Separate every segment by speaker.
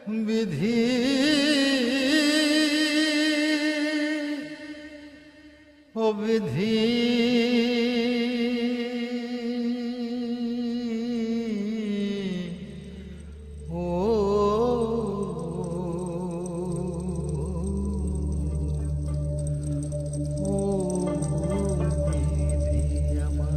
Speaker 1: বিধি ও বিধি ও বিধি আমার।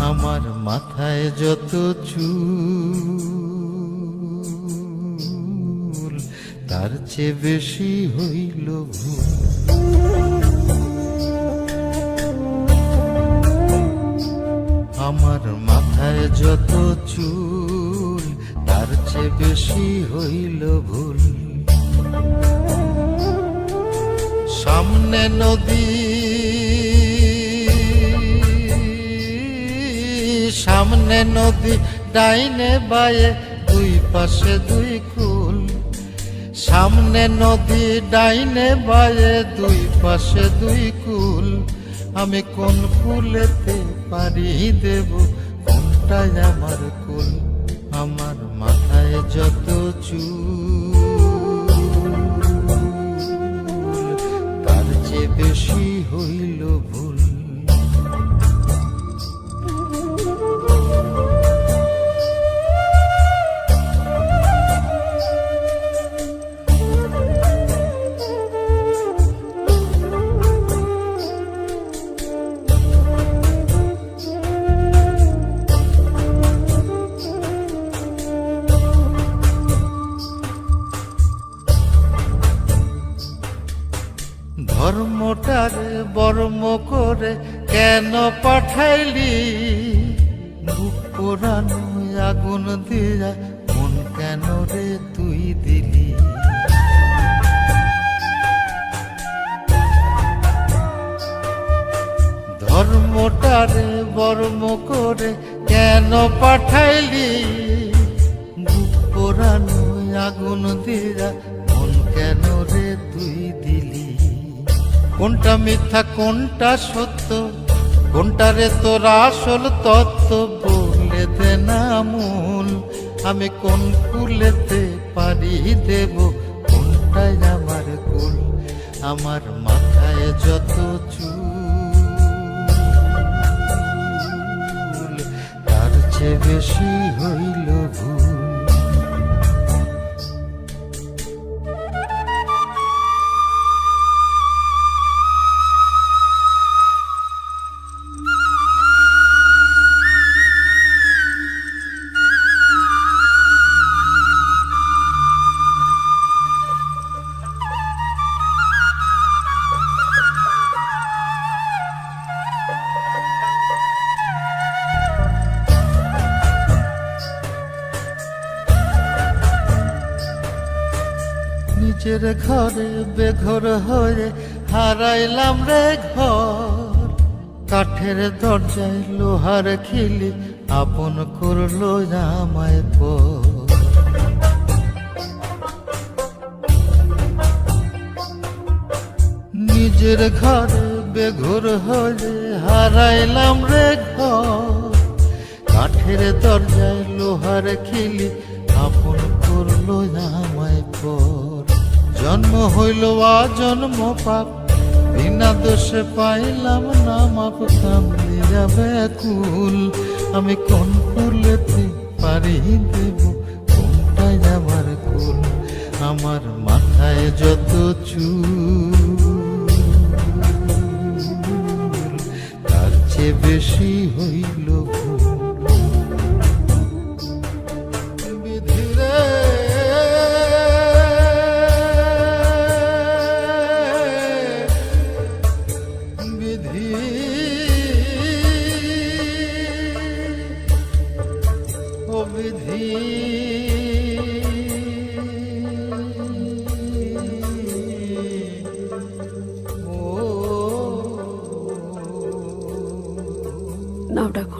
Speaker 1: আমার মাথায় যত চুল তার চেয়ে বেশি হইল ভুল। আমার মাথায় যত চুল তার চেয়ে বেশি হইল ভুল। সামনে নদী সামনে নদী ডাইনে বায়ে দুই পাশে দুই কুল। সামনে নদী ডাইনে বায়ে দুই পাশে দুই কুল। আমি কোন কুলেতে পারি দেব কোনটাই আমার কুল। আমার মাথায় যত চুল তার চেয়ে বেশি হইল ভুল। ধর্মটারে বর্ম করে কেন পাঠাইলি? বুক পোড়ানো আগুন দিয়া মন কেন রে তুই দিলি? ধর্মটারে বর্ম করে কেন পাঠাইলি? বুক পোড়ানো আগুন দিয়া মন কেন রে তুই দিলি? কোনটা মিথ্যা কোনটা সত্য, কোনটা রে তোর আসল তত্ত্ব বলে দে না মূল। আমি কোন কুলেতে পারি দেব কোনটাই আমার কুল। আমার মাথায় যত চুল তার চেয়ে বেশি হইল ভুল। নিজের ঘরে বেঘর হয়ে হারাইলাম রে ঘর। কাঠের দরজায় লোহার খিলি আপন করলো আমায় পর। নিজের ঘরে বেঘর হয়ে হারাইলাম রে ঘর। কাঠের দরজায় লোহার খিলি আপন করলো আমায় পর। জন্ম হইল জন্ম পাপ, বিনা দোষে পাইলাম না মাপ। কান্দি যাবে কুল, আমি কোন কুলেতে পারি দেব কোনটাই আমার কুল। আমার মাথায় যত চুল তার চেয়ে বেশি হইল ভুল। বিধিরে বিধি
Speaker 2: নাও ডাকো।